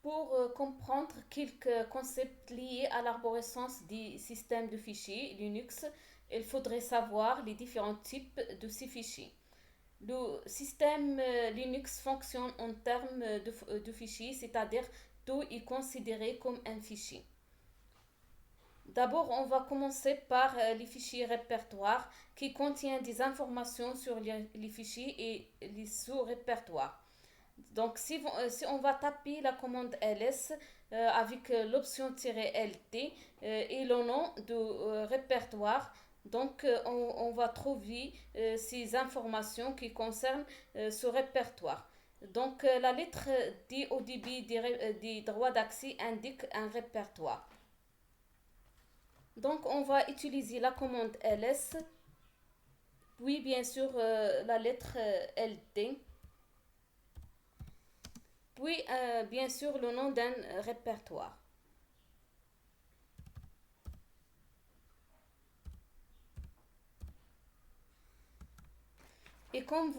Pour comprendre quelques concepts liés à l'arborescence des systèmes de fichiers Linux, il faudrait savoir les différents types de ces fichiers. Le système Linux fonctionne en termes de fichiers, c'est-à-dire tout est considéré comme un fichier. D'abord, on va commencer par les fichiers répertoires qui contiennent des informations sur les fichiers et les sous-répertoires. Donc, si on va taper la commande ls avec l'option "-lt et le nom de répertoire, donc on va trouver ces informations qui concernent ce répertoire. Donc, la lettre D au début des droits d'accès indique un répertoire. Donc, on va utiliser la commande ls, puis bien sûr la lettre lt, puis bien sûr le nom d'un répertoire. Et comme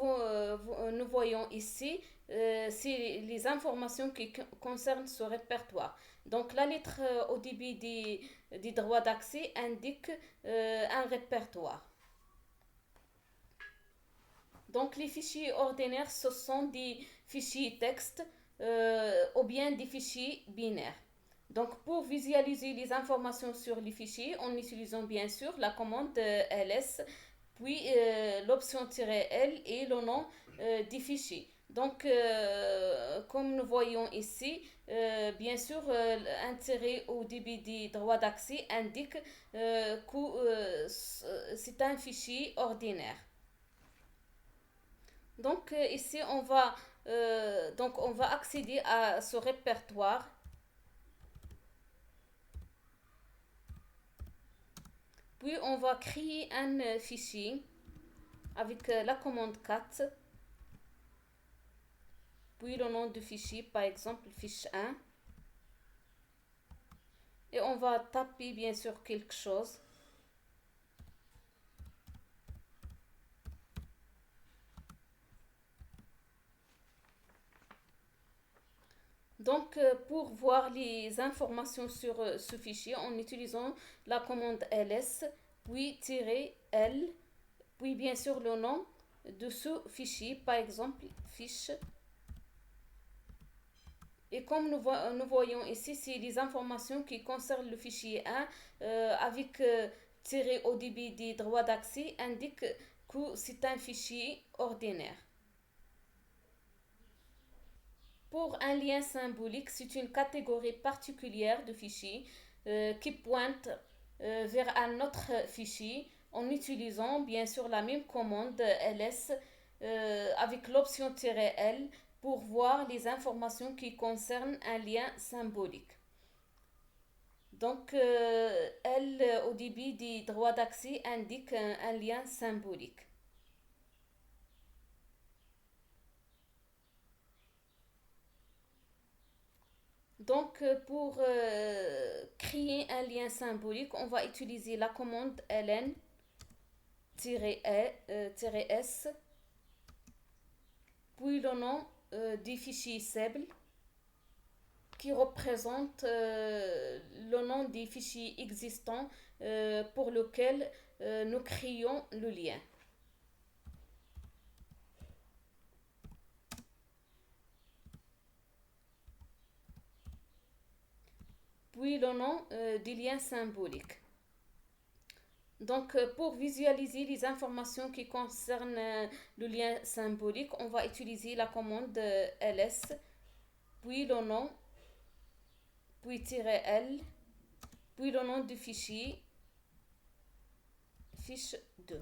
nous voyons ici, c'est les informations qui concernent ce répertoire. Donc la lettre au début des droits d'accès indique un répertoire. Donc les fichiers ordinaires, ce sont des fichiers texte ou bien des fichiers binaires. Donc pour visualiser les informations sur les fichiers, en utilisant bien sûr la commande ls, puis l'option "-l et le nom des fichiers. Donc comme nous voyons ici, bien sûr un tiret au début des droits d'accès indique que c'est un fichier ordinaire. Donc ici on va accéder à ce répertoire. Puis on va créer un fichier avec la commande cat, puis le nom du fichier, par exemple fiche 1, et on va taper bien sûr quelque chose. Donc pour voir les informations sur ce fichier en utilisant la commande ls, puis "-l, puis bien sûr le nom de ce fichier, par exemple fiche. Et comme nous voyons ici, c'est les informations qui concernent le fichier 1 avec tiré au début des droits d'accès indique que c'est un fichier ordinaire. Pour un lien symbolique, c'est une catégorie particulière de fichiers qui pointe vers un autre fichier en utilisant bien sûr la même commande ls avec l'option "-l pour voir les informations qui concernent un lien symbolique. Donc, L au début des droits d'accès indique un lien symbolique. Donc, pour créer un lien symbolique, on va utiliser la commande ln-s, puis le nom du fichier cible qui représente le nom des fichiers existants pour lequel nous créons le lien. Puis le nom du lien symbolique. Donc, pour visualiser les informations qui concernent le lien symbolique, on va utiliser la commande ls, puis le nom, puis "-l, puis le nom du fichier, fiche 2.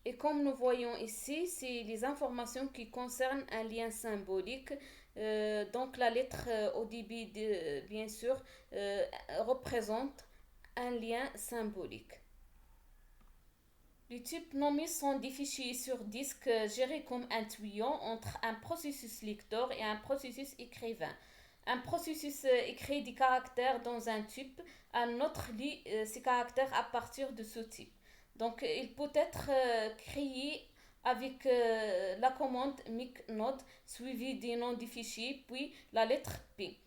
Et comme nous voyons ici, c'est les informations qui concernent un lien symbolique. Donc la lettre au début, bien sûr, représente un lien symbolique. Les types nommés sont des fichiers sur disque gérés comme un tuyau entre un processus lecteur et un processus écrivain. Un processus écrit des caractères dans un type, un autre lit ces caractères à partir de ce type. Donc, il peut être créé avec la commande micnode suivie du nom du fichier puis la lettre P.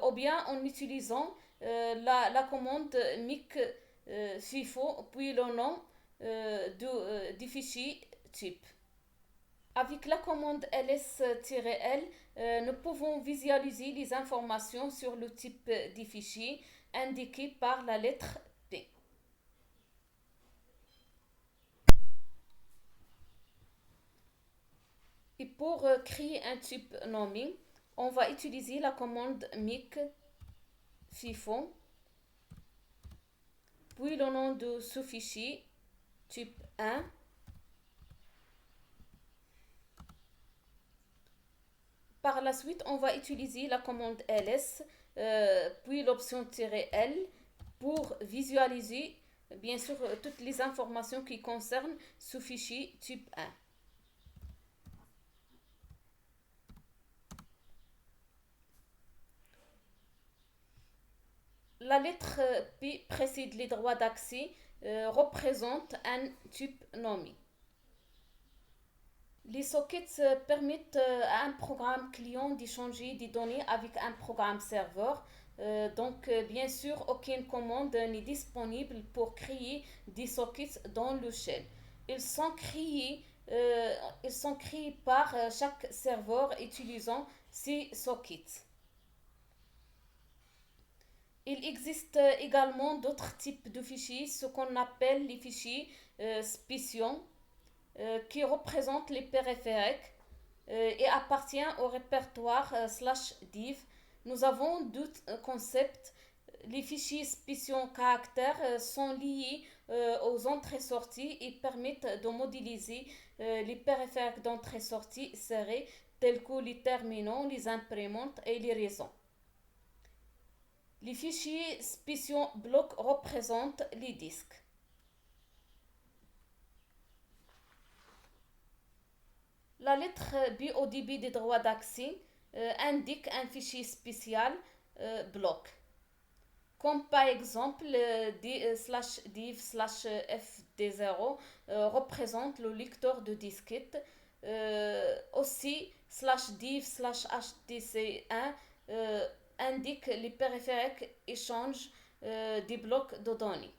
Ou bien en utilisant la commande mic FIFO puis le nom du fichier type. Avec la commande ls-l, nous pouvons visualiser les informations sur le type du fichier indiqué par la lettre P. Et pour créer un type nommé, on va utiliser la commande mic FIFO, puis le nom de ce fichier type 1. Par la suite, on va utiliser la commande ls, puis l'option "-l" pour visualiser bien sûr toutes les informations qui concernent ce fichier type 1. La lettre P précède les droits d'accès, représente un type nommé. Les sockets permettent à un programme client d'échanger des données avec un programme serveur. Bien sûr, aucune commande n'est disponible pour créer des sockets dans le shell. Ils sont créés, euh, ils sont créés par chaque serveur utilisant ces sockets. Il existe également d'autres types de fichiers, ce qu'on appelle les fichiers spéciaux, qui représentent les périphériques et appartient au répertoire /div. Nous avons deux concepts. Les fichiers spéciaux caractères sont liés aux entrées-sorties et permettent de modéliser les périphériques d'entrée-sortie serrés tels que les terminaux, les imprimantes et les réseaux. Les fichiers spéciaux blocs représentent les disques. La lettre B au début des droits d'accès indique un fichier spécial bloc, comme par exemple /div/fd0 représente le lecteur de disquette. Aussi /div/htc1 indique les périphériques échanges des blocs de données.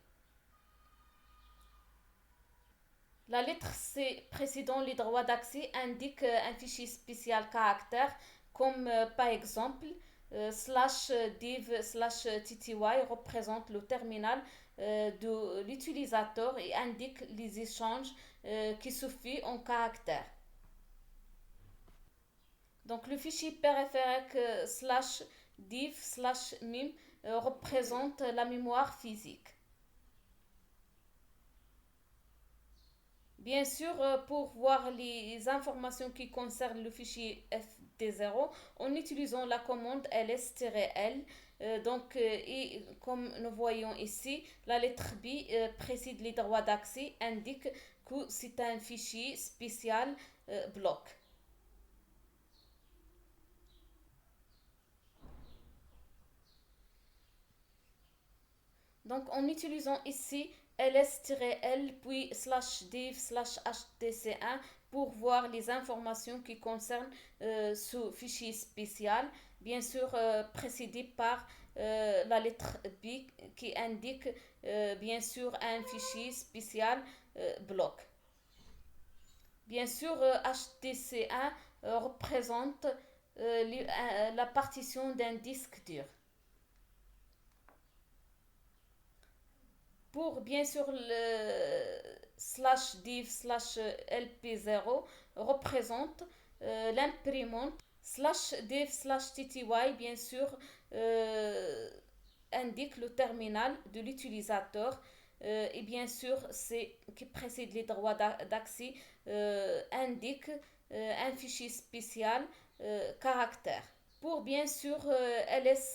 La lettre C précédant les droits d'accès indique un fichier spécial caractère comme par exemple /div/tty représente le terminal de l'utilisateur et indique les échanges qui se font en caractère. Donc le fichier périphérique /div/mim représente la mémoire physique. Bien sûr, pour voir les informations qui concernent le fichier fd0 en utilisant la commande ls-l. Et comme nous voyons ici, la lettre B précède les droits d'accès, indique que c'est un fichier spécial bloc. Donc en utilisant ici ls-l puis /div/htc1 pour voir les informations qui concernent ce fichier spécial, bien sûr précédé par la lettre B qui indique bien sûr un fichier spécial bloc. Bien sûr, HTC1 représente la partition d'un disque dur. Pour bien sûr le /div/lp0 représente l'imprimante /div/tty bien sûr indique le terminal de l'utilisateur et bien sûr c'est qui précède les droits d'accès indique un fichier spécial caractère. Pour bien sûr ls-li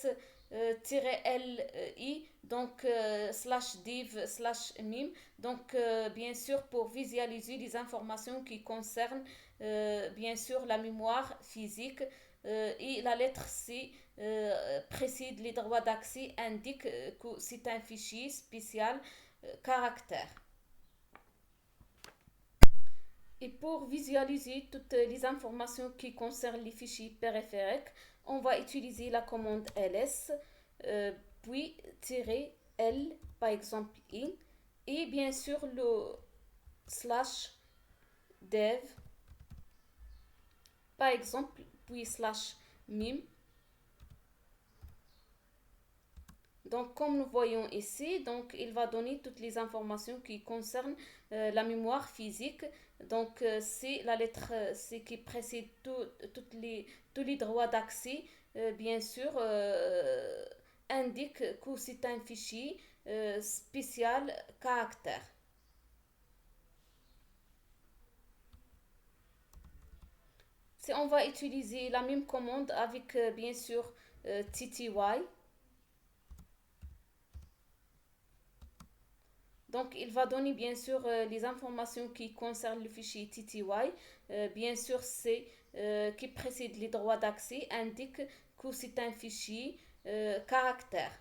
/div/mim bien sûr pour visualiser les informations qui concernent bien sûr la mémoire physique et la lettre C précède les droits d'accès indique que c'est un fichier spécial caractère. Et pour visualiser toutes les informations qui concernent les fichiers périphériques, on va utiliser la commande ls, euh, puis -l, par exemple in, et bien sûr le slash dev, par exemple, puis slash mim. Donc, comme nous voyons ici, donc il va donner toutes les informations qui concernent la mémoire physique. Donc, c'est la lettre C qui précède tous les droits d'accès. Bien sûr, indique que c'est un fichier spécial caractère. Si on va utiliser la même commande avec bien sûr tty. Donc, il va donner bien sûr les informations qui concernent le fichier tty. Bien sûr, c'est qui précède les droits d'accès indique que c'est un fichier caractère.